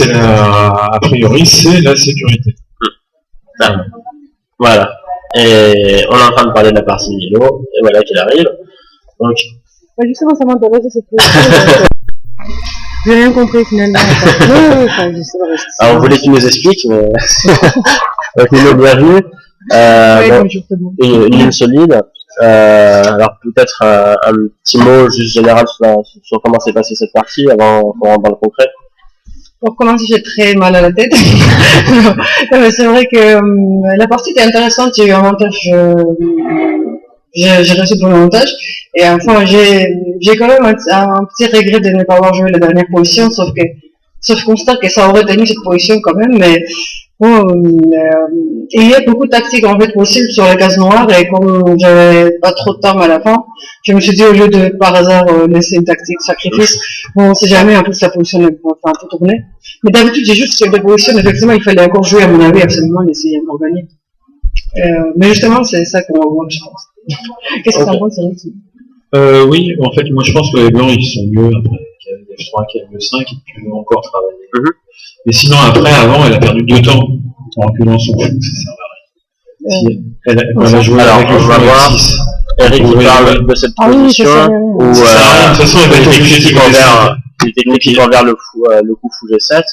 A priori, c'est la sécurité. Voilà. Et on est en train de parler de la partie Milo, et voilà qu'il arrive. Donc, justement, ça m'intéresse cette question. J'ai rien compris finalement. Alors, on voulait qu'il nous explique, mais donc Milo, bienvenue. Une ligne solide. Alors peut-être un petit mot juste général sur comment s'est passée cette partie avant qu'on rentre dans le concret. Pour commencer, j'ai très mal à la tête. C'est vrai que la partie était intéressante, j'ai eu un montage, j'ai reçu pour le montage, et enfin j'ai quand même un petit regret de ne pas avoir joué la dernière position, sauf qu'on constate que ça aurait tenu cette position quand même, mais bon, il y a beaucoup de tactiques en fait possibles sur la case noire, et comme j'avais pas trop de temps à la fin, je me suis dit au lieu de par hasard laisser une tactique sacrifice, bon, on sait jamais, en plus la position elle peut un peu tourner. Mais d'habitude j'ai juste des positions, effectivement il fallait encore jouer à mon avis absolument, essayer encore gagner. Mais justement c'est ça qu'on va voir, je pense. Qu'est-ce que ça pense, Eric? Oui, en fait moi je pense que les blancs ils sont mieux après F3, F5, et puis encore travailler. Mais sinon, avant, elle a perdu 2 temps en reculant son fou, ça sert à rien. Si elle a joué avec le fou F6. Eric qui parle de cette position où, de toute façon, elle va être technique envers le coup fou G7.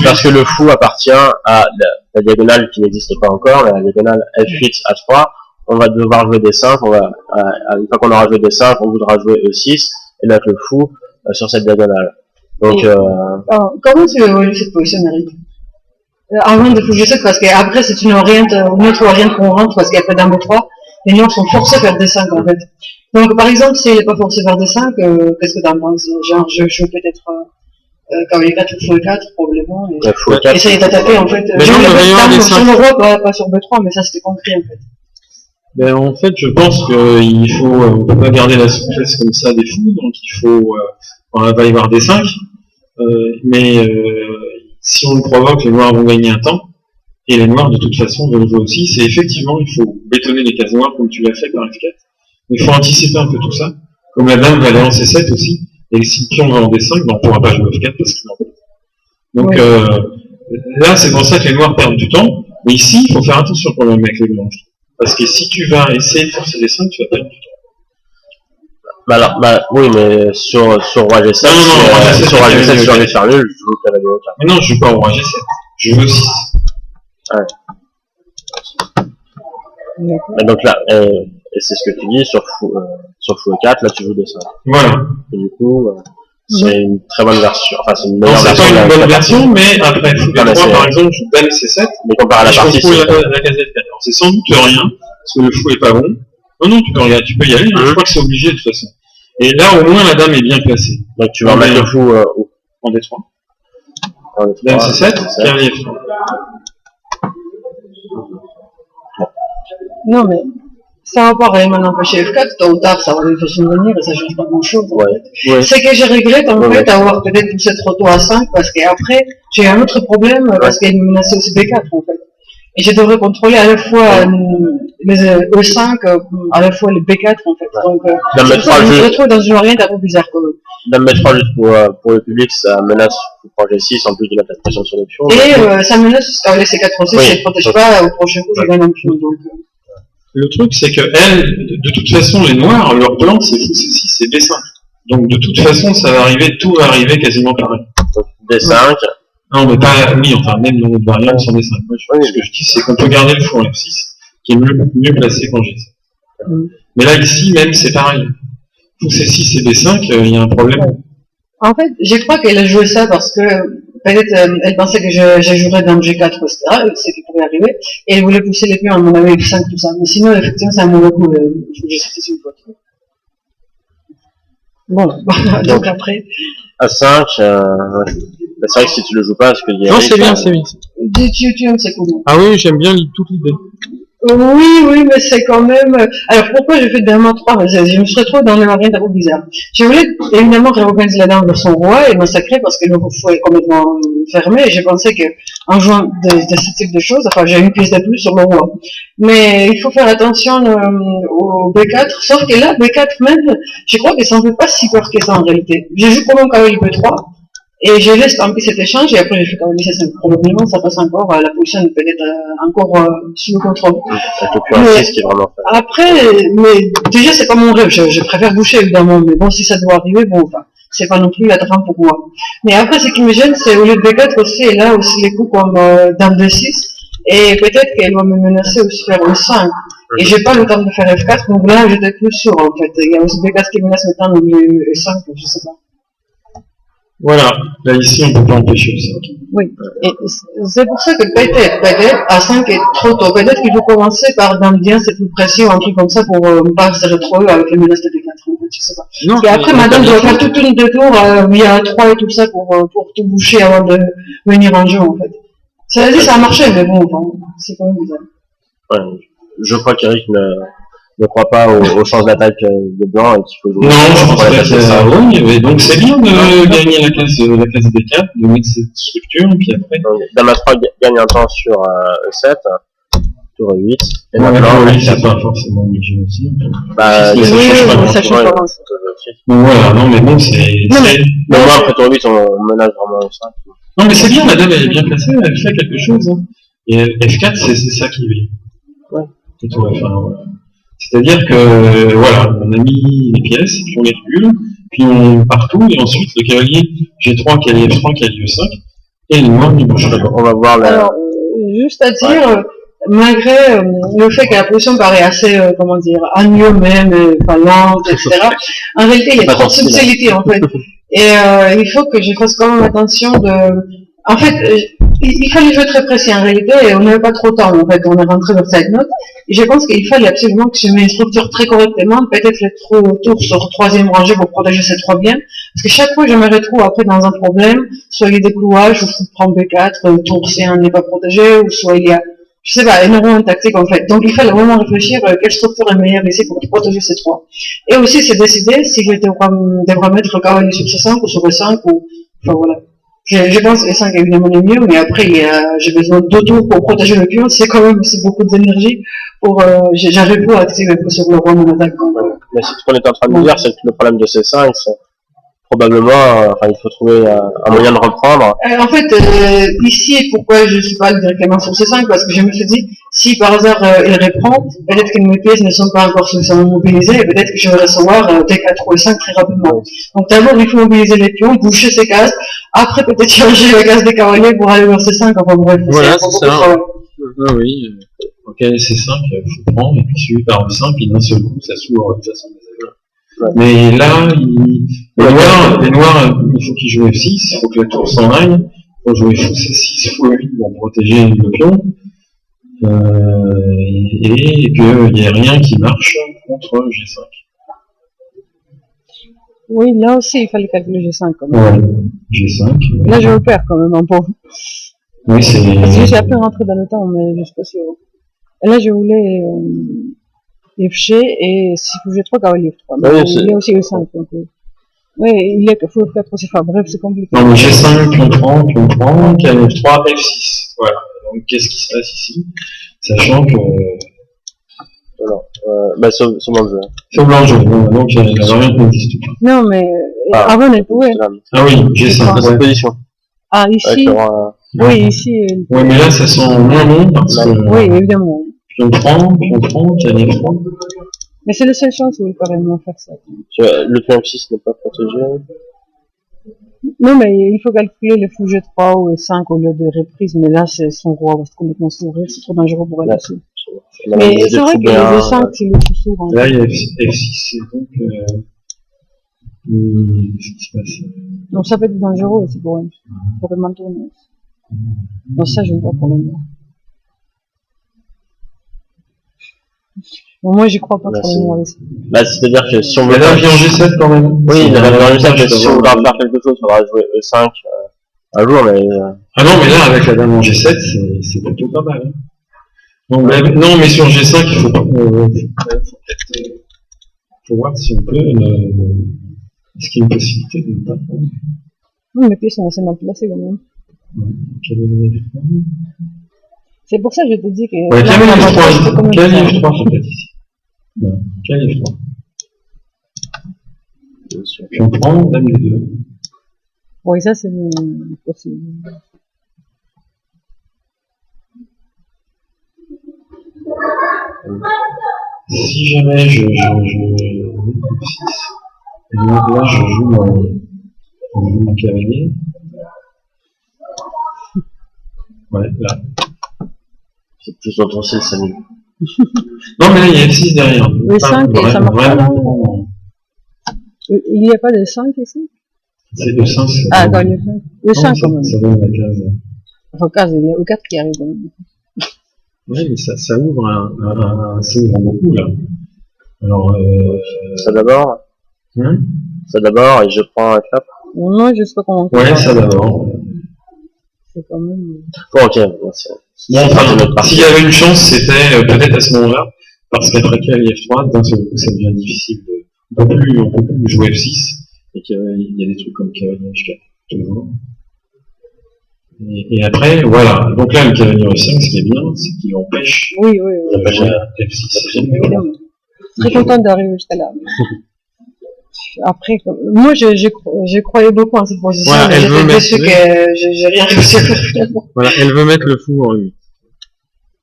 Parce que le fou appartient à la diagonale qui n'existe pas encore, la diagonale F8 A3. On va devoir jouer D5, une fois qu'on aura joué D5, on voudra jouer E6, et mettre le fou sur cette diagonale. Donc, comment tu évolues cette position, Eric? Avant de fou G7, parce qu'après c'est une autre variante qu'on rentre, parce qu'après d'un B3, les noirs sont forcés vers D5 en fait. Donc par exemple, s'il n'est pas forcé vers D5, qu'est-ce que tu en penses? Genre, je joue peut-être comme les 4 ou fou E4 probablement, et essayer d'attaquer en fait. Mais sur le roi, pas sur B3, mais ça c'était concret en fait. Ben, en fait, je pense qu'il faut, on peut pas garder la souplesse comme ça des fous, donc il faut, on va y avoir des 5, mais si on le provoque, les noirs vont gagner un temps, et les noirs de toute façon veulent jouer aussi. C'est effectivement, il faut bétonner les cases noires comme tu l'as fait par F4. Il faut anticiper un peu tout ça. Comme la dame va aller en C7 aussi, et si le pion va en D5, ben on pourra pas jouer F4 parce qu'il en fait. Donc là, c'est pour ça que les noirs perdent du temps, mais ici, il faut faire attention quand même avec les blancs. Parce que si tu vas essayer de forcer des 5, tu vas perdre du temps. Oui, mais sur roi G7, sur roi G7, si j'ai envie de faire nul, je joue cavalier au mais non, je joue pas au roi G7, je joue au 6. Et donc là, et c'est ce que tu dis, sur fou E4, là tu joues de 5. Voilà. Et du coup, c'est une très bonne version, enfin c'est une meilleure version. C'est pas une bonne version, mais après fou B3 par exemple, je joue dame C7, mais comparé à la partie, la case F4. Alors c'est sans doute rien, parce que le fou est pas bon. Non, tu peux y aller, je crois que c'est obligé de toute façon. Et là, au moins, la dame est bien placée. Donc tu vas remettre le fou en D3. Dame C7, cavalier F3. Non, mais ça va pas réellement empêcher F4, tôt ou tard, ça va lui faire venir et ça change pas grand chose. C'est que je regrette en fait d'avoir peut-être poussé trop tôt à 5, parce qu'après, j'ai un autre problème, parce qu'elle me menaçait aussi B4 en fait. Et je devrais contrôler à la fois les E5, à la fois les B4 en fait. Donc, je me retrouve dans une variante un peu bizarre quand même. Dame B3 juste pour le public, ça menace le projet 6 en plus de mettre la pression sur le pion. Et ça menace parce qu'avec les C4 aussi, si elle ne protège pas, au prochain coup, je gagne un pion. Donc, le truc, c'est que de toute façon, les noirs, leur plan, c'est fou C6 et B5. Donc de toute façon, ça va arriver, tout va arriver quasiment pareil. D5. Non, mais pas, oui, enfin, même dans notre variante sur D5. Moi, ce que je dis, c'est qu'on peut garder le fou en F6, qui est mieux placé qu'en G7. Mais là, ici, même, c'est pareil. Fou C6 et B5, il y a un problème. En fait, je crois qu'elle a joué ça parce que, peut-être, elle pensait que je jouerais dans G4, etc., c'est qui pourrait arriver, et elle voulait pousser les pions à mon avis F5, tout ça. Mais sinon, effectivement, c'est un mauvais coup, G7 une faute. Bon, donc après. A5, c'est vrai que si tu le joues pas, parce que non, c'est bien, c'est bien. C'est cool. Ah oui, j'aime bien toute l'idée. Oui, mais c'est quand même... Alors pourquoi j'ai fait Dame 3? Je me suis retrouvée dans une variante un peu bizarre. Je voulais évidemment réorganiser la dame vers son roi et massacrer parce que le fou est complètement fermé, et j'ai pensé qu'en jouant de ce type de choses, enfin j'ai une pièce de plus sur le roi. Mais il faut faire attention au B4, sauf que là, B4 même, je crois que ça ne fait pas si peur que ça en réalité. J'ai joué comme un cavalier B3, Et je laisse tant pis cet échange, et après je fais cavalier C5. Probablement, ça passe encore, la position peut être encore sous le contrôle. Avec le pion 6 qui est vraiment fait. Après, mais déjà, c'est pas mon rêve, je préfère boucher évidemment, mais bon, si ça doit arriver, bon, enfin, c'est pas non plus la drame pour moi. Mais après, ce qui me gêne, c'est au lieu de B4 aussi, et là aussi les coups comme dame D6, et peut-être qu'elle va me menacer aussi faire E5. Et j'ai pas le temps de faire F4, donc là, j'étais plus sûr, en fait. Il y a aussi B4 qui menace maintenant, donc E5, je sais pas. Voilà, là ici on peut pas empêcher ça. Oui, et c'est pour ça que peut-être, A5 est trop tôt. Peut-être qu'il faut commencer par dame bien, c'est plus précis ou un truc comme ça pour ne pas se retrouver avec les menaces de D4, en fait, je sais pas. Non, et après, madame doit faire toute une détour via 3 et tout ça pour tout boucher avant de venir en jeu, en fait. Ça dit, ça a marché, mais bon, enfin, c'est quand même bizarre. Ouais, je crois qu'Eric ne croit pas aux chances d'attaque de blanc et qu'il faut jouer. Non, je pense pas que ça. Oui, mais donc c'est bien de gagner la case B4, de mettre cette structure, et puis après. Dame A3 gagne un temps sur E7, tour E8, et maintenant, oui, c'est pas forcément obligé aussi. Bah, ça change pas. Donc voilà, non, mais bon, c'est. Mais moi, après tour E8, on menace vraiment E5. Non, mais c'est bien, la dame, elle est bien placée, elle fait quelque chose. Hein. Et F4, c'est ça qui est. Ouais. Et tout, enfin, voilà. C'est-à-dire que, voilà, on a mis les pièces, puis on les régule, puis on partout, et ensuite le cavalier G3, cavalier F3, cavalier E5, et les noirs, ils bougent. On va voir la... Alors, juste à dire, malgré le fait que la position paraît assez, comment dire, agneau même, enfin lente, etc., en réalité, il y a trop de subtilité, en fait. Et il faut que je fasse quand même attention de... En fait, il fallait jouer très précis en réalité, et on n'avait pas trop de temps, en fait, on est rentré dans cette note, et je pense qu'il fallait absolument que je me structure très correctement, peut-être les tours sur troisième rangée pour protéger ces trois biens, parce que chaque fois je me retrouve après dans un problème, soit il y a des clouages, ou je prends B4, tour C1 n'est pas protégé, ou soit il y a, je sais pas, énormément de tactiques en fait. Donc il fallait vraiment réfléchir quelle structure est meilleure ici pour protéger ces trois. Et aussi c'est décider si je devrais mettre le cavalier sur C5 ou sur E5, ou, enfin voilà. Je pense que E5 évidemment est mieux, mais après j'ai besoin de 2 tours pour protéger le pion, c'est quand même beaucoup d'énergie pour j'arrive pas à activer sur le roi mon attaque. Mais ce qu'on est en train de dire, c'est que le problème de C5, c'est probablement, il faut trouver un moyen de reprendre. En fait, ici, pourquoi je ne suis pas directement sur C5, parce que je me suis dit, si par hasard il reprend, peut-être que mes pièces ne sont pas encore suffisamment mobilisées, et peut-être que je vais recevoir D4 ou E5 très rapidement. Donc d'abord, il faut mobiliser les pions, boucher ces cases, après peut-être changer la case des cavaliers pour aller vers C5, enfin bref. Voilà, c'est ça. Ah oui, ok, C5, il faut prendre, et puis suivi par E5, puis d'un seul coup, ça s'ouvre de toute façon. Mais là, les noirs, il faut qu'ils jouent F6, il faut que la tour s'en aille, il faut jouer C6 ou 8 pour protéger le pion, et qu'il n'y ait rien qui marche contre G5. Oui, là aussi, il fallait calculer G5 quand même. Ouais, G5. Ouais. Là, je le perds quand même un peu. Oui, c'est... Parce que j'ai à peine rentré dans le temps, mais je suis pas sûr. Et là, je voulais... FG et si vous jouez 3 cavaliers F3. Mais il y a aussi E5. Donc, oui, il y a que faut F4 aussi. Enfin bref, c'est compliqué. Non, mais G5, pion prend, cavalier F3, F6. Voilà. Donc qu'est-ce qui se passe ici? Sachant que. Bah, c'est au blanc de jeu. C'est au blanc de jeu. Donc la variante n'existe pas. Non, mais avant, elle pouvait. Ah oui, G5. Dans cette position. Ah, ici. Oui, ici. Oui, mais là, ça sent moins bon parce que. Oui, évidemment. Pion prend, cavalier F3. Mais c'est la seule chance où il peut réellement faire ça. Le pion F6 n'est pas protégé. Non, mais il faut calculer les fous G3 ou E5 au lieu de reprise, mais là, son roi va complètement s'ouvrir, c'est trop dangereux pour elle aussi. Mais c'est vrai que les E5, c'est le plus souvent. Là, il y a F6, et donc. Qu'est-ce qui se passe? Donc ça peut être dangereux aussi pour elle. Ça peut mal tourner. Donc ça, je ne vois pas pour le moment. Bon, moi, j'y crois pas trop. Bah, c'est-à-dire que si on veut. Mais là, viens en G7 quand même. Oui, il avait en G7, mais si on veut faire quelque chose, il faudra jouer E5 un jour, mais. Ah non, mais là, avec la dame en G7, c'est plutôt pas mal. Hein. Non, mais sur G5, il faut pas. Faut voir si on peut. Est-ce qu'il y a une possibilité de ne pas prendre? Non, mes pieds sont assez mal placés quand même. C'est pour ça que je te dis que... Ouais, cavalier F3 peut-être ici. Cavalier F3. Puis on prend dame D2. Oui, ça c'est possible. Si jamais je et donc là je joue mon cavalier. Ouais, là. C'est plus intense le 5. Non, mais là, il y a F6 derrière. Le 5, et ça marche pas là. Il n'y a pas de 5 ici? C'est le 5. Ah, dans le 5. Le 5 quand même. Ça donne la case. Enfin, case, il y a le 4 qui arrive quand même. Oui, mais ça ouvre ça ouvre beaucoup, là. Alors, ça d'abord. Ça d'abord, et je prends un clap. Non, je sais pas comment. Ouais, ça d'abord. C'est quand même. Bon, ok. Bon, enfin, s'il y avait une chance, c'était peut-être à ce moment-là, parce qu'après cavalier F3, d'un seul coup, ça devient difficile on peut plus jouer F6, et qu'il y a des trucs comme cavalier H4, toujours. Et après, voilà. Donc là, le cavalier E5, ce qui est bien, c'est qu'il empêche. Oui. Il empêche F6. Évidemment. Très contente d'arriver jusqu'à là. Après, moi, je croyais beaucoup en cette position, voilà, mais j'étais déçue que j'ai rien réussi à faire. Voilà, elle veut mettre le fou en 8.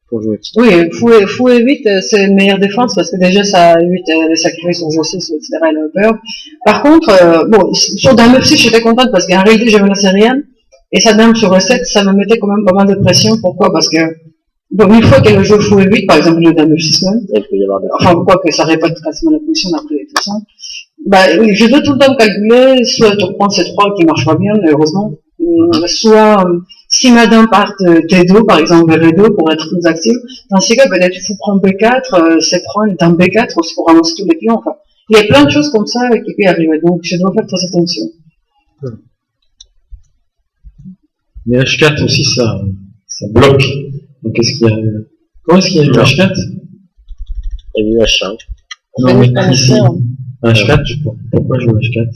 Pour jouer. Oui, fou et 8, c'est une meilleure défense, parce que déjà, ça, 8, elle sacrifie son jeu 6, etc., elle a peur. Par contre, bon, sur dame F6, j'étais contente, parce qu'en réalité, je menacais rien, et sa dame sur E7, ça me mettait quand même pas mal de pression. Pourquoi? Parce que, bon, une fois qu'elle joue fou et 8, par exemple, le dame F6 même, enfin, pourquoi que ça répète quasiment la position d'après et tout ça. Bah, je dois tout le temps calculer, soit tu reprends C3 qui marche pas bien, heureusement, soit si madame part T2, par exemple, vers E2 pour être plus active, dans ces cas, peut-être il faut prendre B4, C3, dans B4 aussi pour avancer tous les pions, enfin. Il y a plein de choses comme ça qui peuvent arriver, donc je dois faire très attention. Mais H4 aussi, ça bloque. Donc qu'est-ce qu'il y a? Comment est-ce qu'il y a eu H4? Il y a eu H5. Non, mais ici, H4, pourquoi jouer H4?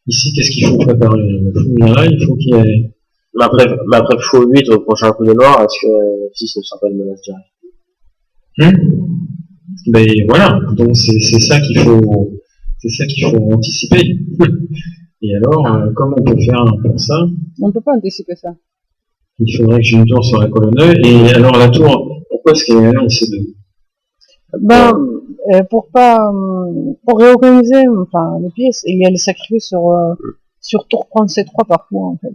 Ici, qu'est-ce qu'il faut préparer? Le fou vient là, il faut qu'il y ait... Mais après fou 8 au prochain coup de noir, est-ce que si ce ne sera pas une menace directe? Ben voilà, donc c'est ça qu'il faut anticiper. Et alors, comment on peut faire pour ça? On ne peut pas anticiper ça. Il faudrait que j'ai une tour sur la colonne E, et alors la tour, pourquoi est-ce qu'elle est là en C2? Ben, pour réorganiser, enfin, les pièces, il y a le sacrifice sur tour prendre C3 parfois, en fait.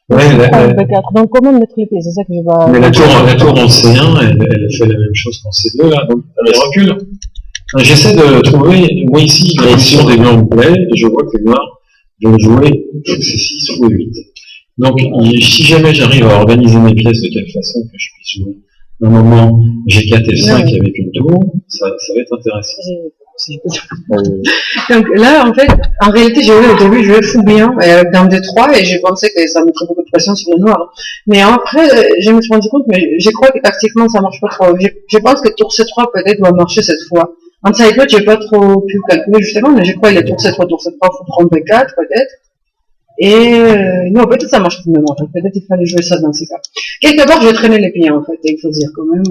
Ouais, B4. Donc, comment mettre les pièces? C'est ça que je vais... Mais la tour en C1, elle fait la même chose qu'en C2, là, donc elle recule. J'essaie de trouver, moi ici, la position des blancs me plaît, et je vois que les noirs vont jouer C6 ou E8. Donc, si jamais j'arrive à organiser mes pièces de telle façon que je puisse jouer un moment G4 F5 avec une tour, ça va être intéressant. Donc là, en fait, en réalité, au début, je jouais fou bien avec dame D3 et j'ai pensé que ça mettrait beaucoup de pression sur le noir. Mais après, je me suis rendu compte, mais je crois que tactiquement, ça marche pas trop. Je pense que tour C3 peut-être doit marcher cette fois. En side note, j'ai pas trop pu calculer justement, mais je crois qu'il y a tour C3, faut prendre B4 peut-être. Et non, peut-être ça marche tout de même, en fait. Peut-être il fallait jouer ça dans ces cas. Quelque part, j'ai traîné les pieds, en fait, il faut dire quand même.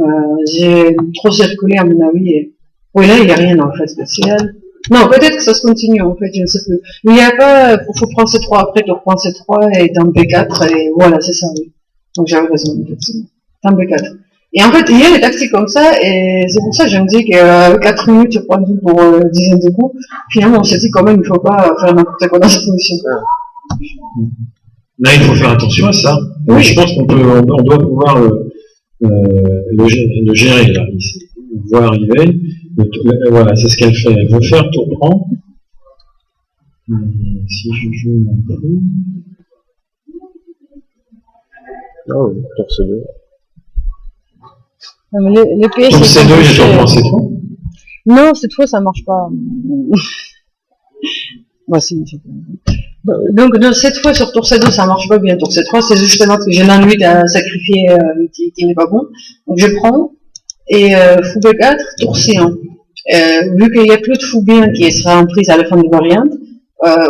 J'ai trop circulé, à mon avis. Et... oui, là, il n'y a rien, en fait, spécial. Non, peut-être que ça se continue, en fait, je ne sais plus. Mais il n'y a pas, faut prendre C3 après, tu reprends C3 et dans B4, et voilà, c'est ça, oui. Donc j'avais raison, effectivement. Dans B4. Et en fait, il y a des tactiques comme ça, et c'est pour ça que je me dis que 4 minutes, je prends du pour dizaine de coups. Finalement, on s'est dit quand même, il ne faut pas faire n'importe quoi dans cette position. Là, il faut faire attention à ça. Oui. Je pense qu'on doit pouvoir le gérer, là, ici. On voit arriver. Voilà, c'est ce qu'elle fait. Elle veut faire tour prend. Si je joue mon fou. Non, tour C2. Les pièces. Tour C2, il y a tour prend C3. Non, cette fois, ça marche pas. Moi, si. Donc, cette fois, sur tour C2, ça marche pas bien. Tour C3, c'est justement que j'ai l'ennui à sacrifier qui n'est pas bon. Donc, je prends. Et fou B4, tour C1. Vu qu'il n'y a plus de fou bien qui sera en prise à la fin de variante,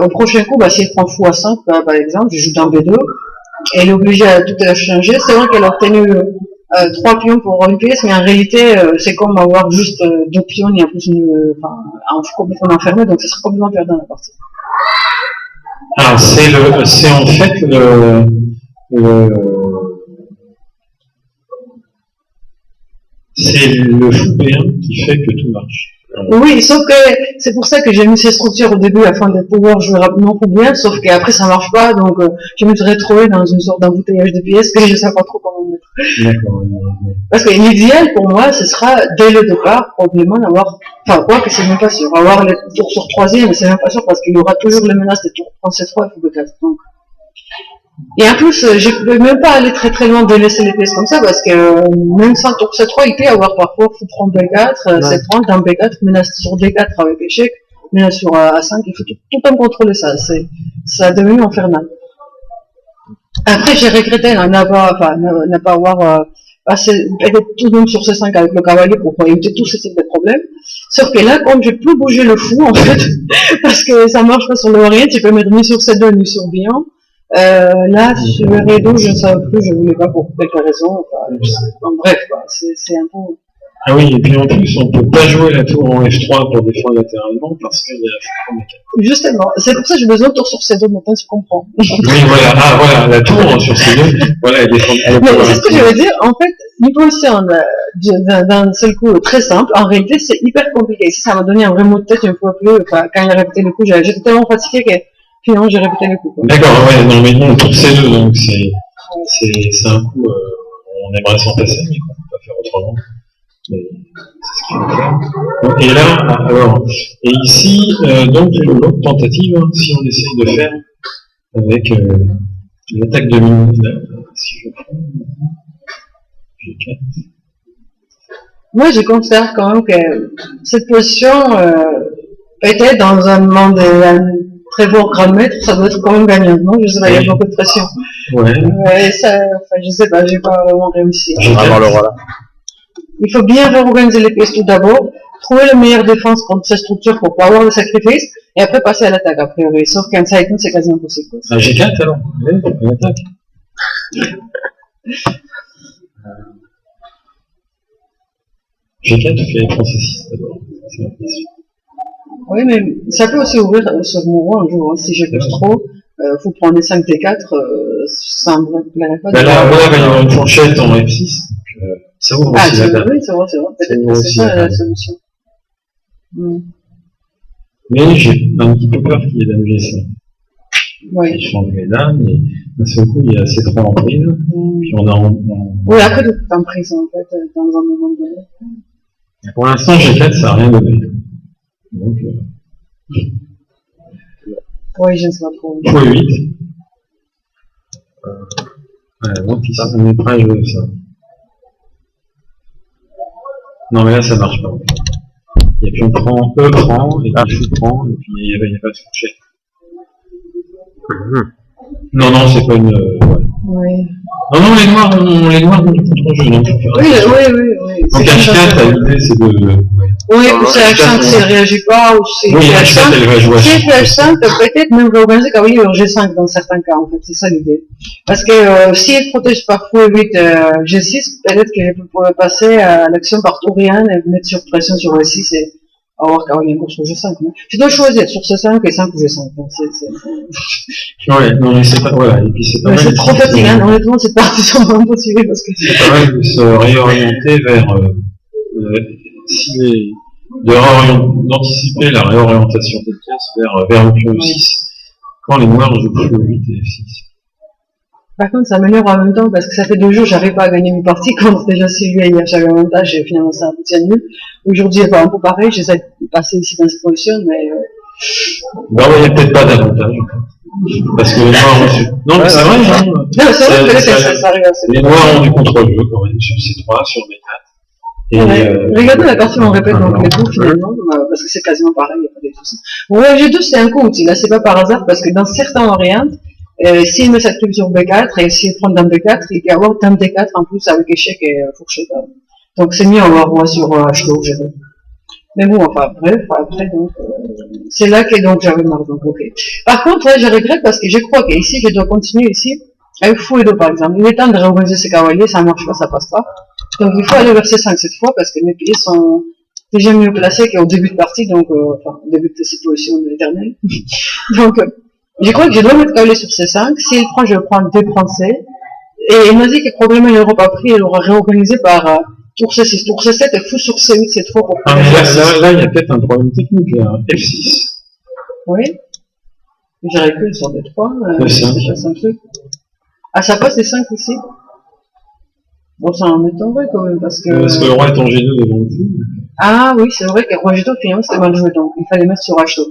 au prochain coup, si elle prend fou A5, par exemple, je joue dans B2, et elle est obligée à tout changer. C'est vrai qu'elle a obtenu 3 pions pour une pièce, mais en réalité, c'est comme avoir juste 2 pions et en plus un fou complètement enfermé, donc ça sera complètement perdant la partie. Alors, c'est en fait c'est le fou B1 qui fait que tout marche. Oui, sauf que c'est pour ça que j'ai mis ces structures au début afin de pouvoir jouer rapidement pour bien, sauf qu'après ça marche pas, donc je me suis retrouvée dans une sorte d'embouteillage de pièces que je sais pas trop comment mettre. D'accord. Parce que l'idéal pour moi, ce sera dès le départ, probablement d'avoir, enfin quoi que c'est même pas sûr, avoir les tours sur troisième, mais c'est même pas sûr parce qu'il y aura toujours les menaces des tours en C3 et fou B4. Donc. Et en plus, je ne peux même pas aller très très loin de laisser les pièces comme ça, parce que même sans tour C3, il peut y avoir parfois fou prendre B4, C3, dans B4, menace sur D4 avec échec, menace sur A5, il faut tout le temps contrôler ça, ça a devenu infernal. Après, j'ai regretté n'a pas avoir passé peut-être tout de même sur C5 avec le cavalier pour éviter tous ces types de problèmes. Sauf que là, comme je peux bouger le fou, en fait, parce que ça marche pas sur le orient, tu peux mettre ni sur C2 ni sur Bihan. Là, sur le rideau, je ne savais plus, je voulais pas pour quelques raisons. Enfin, bref, c'est un peu. Ah oui, et puis en plus, on ne peut pas jouer la tour en F3 pour défendre latéralement parce qu'il y a fou B4. Justement, c'est pour ça que j'ai besoin de tour sur C2, maintenant tu comprends. Oui, voilà, voilà, la tour sur C2, voilà, elle défend. Mais c'est ce que je veux dire, en fait, une position d'un seul coup très simple, en réalité, c'est hyper compliqué. Si ça m'a donné un vrai mot de tête, je ne pouvais plus, enfin, quand il a répété le coup, j'étais tellement fatiguée que finalement j'ai répété le coup. D'accord, ouais, non, mais non, tour C2, donc c'est un coup, on aimerait s'en passer, mais on ne peut pas faire autrement. Mais c'est ce qu'il faut faire. Bon, et là, alors, et ici, donc, l'autre tentative, si on essaye de faire avec l'attaque de mine, si je prends G4. Moi, je considère quand même que cette position était dans un monde très beau grand maître, ça doit être quand même gagnant, non? Je sais pas, il y a beaucoup de pression. Ouais. Ouais, ça, enfin, je sais pas, j'ai pas vraiment réussi. Vraiment le roi là. Il faut bien réorganiser les pièces tout d'abord, trouver la meilleure défense contre cette structure pour pas avoir de sacrifice, et après passer à l'attaque a priori. Sauf qu'un side c'est quasi impossible. Ah, G4 alors? Oui, on attaque. G4 ou F3 C6 d'abord? Oui, mais ça peut aussi ouvrir sur mon roi un jour. Hein. Si je pousse trop, faut prendre les 5 T4, ça me plairait pas. Là, il va y avoir une fourchette en F6. Ça ouvre aussi la table. Oui, c'est vrai. Peut-être que c'est ça la solution. Mais j'ai un petit peu peur qu'il y ait dame G5. Oui. Il change les dames, mais d'un seul coup, il y a C3 en prise. Puis on a Oui, après, tout est en prise, en fait, dans un moment donné. Pour l'instant, G4, ça n'a rien donné. Donc, oui, je ne sais pas trop. x8. Donc, on est prêt à jouer ça. Non, mais là, ça marche pas. Et puis on prend E prend, et puis fou prend, et puis il n'y a pas de fourchette. Non, c'est pas une. Ouais. Oui. Non, les noirs ont du contre-jeu, donc faut faire attention. Oui. Donc H4, l'idée c'est de. Oui, puis c'est H5 s'il ne réagit pas, ou si H4, elle va jouer si H5, peut-être même réorganiser cavalier en G5 dans certains cas, en fait, c'est ça l'idée. Parce que si elle protège par fou E8 G6, peut-être que je pourrais passer à l'action par tour et mettre sur pression sur E6 et avoir cavalier contre G5. Tu dois choisir sur C5 et 5 ou G5. Donc ouais, non, mais c'est pas. Voilà, et puis c'est pas mal. C'est trop fatigant, honnêtement, cette partie sont vraiment possible parce que. C'est pas mal de se réorienter vers. D'anticiper la réorientation des pièces vers le pion E6 quand les noirs jouent fou E8 et F6. Par contre, ça m'énerve en même temps parce que ça fait 2 jours, j'arrive pas à gagner mes parties quand déjà Sylvia il y a chaque avantage et finalement c'est un petit nul. Aujourd'hui, c'est un peu pareil, j'essaie de passer ici dans cette position, mais. Non, il n'y a peut-être pas d'avantage. Parce que les noirs ont. Non, mais c'est vrai, hein. Non, c'est vrai que ça arrive assez. Les noirs ont du contre-jeu quand même sur C3, sur B4. Et regardez la partie où on répète donc les coups finalement, parce que c'est quasiment pareil, il n'y a pas de soucis. Ouais, G2 c'est un coup utile, là c'est pas par hasard, parce que dans certains variantes, s'il met sa clé sur B4 et s'il prend dame B4, il peut y avoir dame D4 en plus avec échec et fourchette. Donc c'est mieux avoir roi sur H2 G2. Mais bon, enfin bref, après donc, c'est là que donc j'avais marre, donc ok. Par contre, là je regrette parce que je crois qu'ici je dois continuer ici, avec fou et dos par exemple. Il est temps de réorganiser ces cavaliers, ça marche pas, ça passe pas. Donc il faut aller vers C5 cette fois parce que mes pieds sont déjà mieux placés qu'au début de partie, donc enfin au début de cette position éternelle. Donc Je crois que je dois mettre KL sur C5. S'il prend, je prends D prend C. Et il m'a dit que probablement il n'aurait pas pris, il aurait réorganisé par tour C6. Tour C7 et fou sur C8 cette fois pour ah, mais là, il y a peut-être un problème technique, là. F6. Oui. Je recule sur D3. F5. Un truc. Ah, ça passe D5 ici. Bon, ça en m'étonnerait quand même parce que le roi est en G2 devant le fou. Ah oui, c'est vrai que roi G2 finalement c'était mal joué donc il fallait mettre sur H2.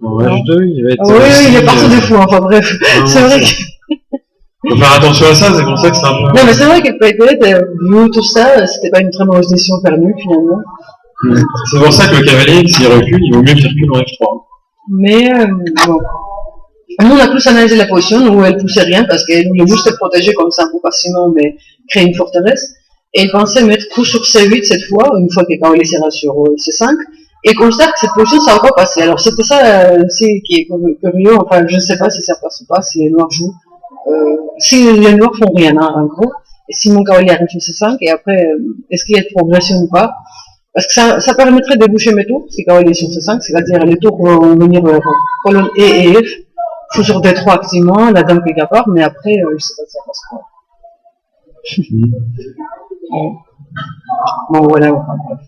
En H2, il va être. Oui, il est parti de fou, enfin bref. C'est vrai que. Faut faire attention à ça, c'est pour ça que c'est un peu. Non, mais c'est vrai que peut-être, vu tout ça, c'était pas une très mauvaise décision perdue finalement. C'est pour ça que le cavalier, s'il recule, il vaut mieux qu'il recule en F3. Mais bon. Nous, on a plus analysé la position où elle poussait rien parce qu'elle voulait juste se protéger comme ça un peu facilement, mais créer une forteresse. Et elle pensait mettre coup sur C8 cette fois, une fois qu'elle avait laissé sur C5. Et constate que cette position, ça va pas passer. Alors c'était ça qui est curieux, enfin je ne sais pas si ça passe ou pas, si les noirs jouent. Si les noirs font rien, hein, en gros, et si mon cavalier arrive sur C5, et après, est-ce qu'il y a de progression ou pas? Parce que ça permettrait de boucher mes tours, si le cavalier est sur C5, c'est-à-dire les tours vont venir colonne E et F, faut sur D3 activement, la dame qui part, mais après, je sais pas si ça passe quoi. Bon voilà,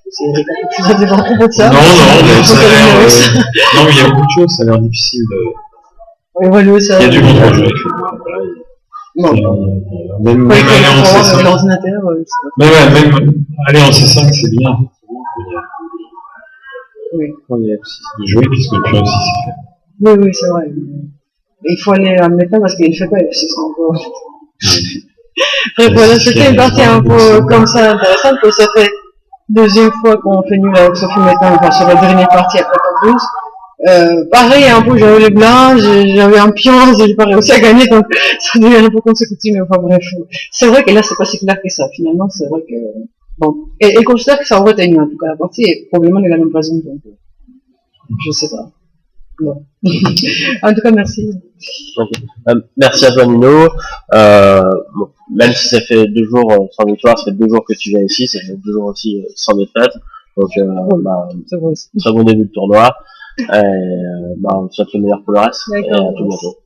c'est ça dépend trop de ça. Non, mais ça a l'air. Non, mais il y a beaucoup de choses, ça a l'air difficile de. Évaluer ça. Il y a du monde à jouer. Bon. Même aller en C5. L'ordinateur, même aller en C5, c'est bien. Oui. De jouer puisque le pion aussi c'est fait. Oui, c'est vrai. Il faut aller en mettant parce qu'il ne fait pas F6 encore. Bref, voilà, c'était une partie un peu comme ça intéressante, parce que ça fait deuxième fois qu'on fait nul avec Sophie maintenant, enfin sur la dernière partie après top 12. Pareil, un peu j'avais les blancs, j'avais un pion, j'ai pas réussi à gagner, donc ça devient un peu consécutif, mais enfin bref. C'est vrai que là c'est pas si clair que ça, finalement, c'est vrai que... Bon. Et considère que ça aurait été mieux, en tout cas la partie, et probablement il a la même raison, donc je sais pas. Bon. En tout cas, merci. Merci à toi Nino. Bon, même si ça fait 2 jours sans victoire, ça fait 2 jours que tu viens ici, ça fait 2 jours aussi sans défaite. Donc très bon début de tournoi. On te souhaite le meilleur pour le reste. Et à tout bientôt.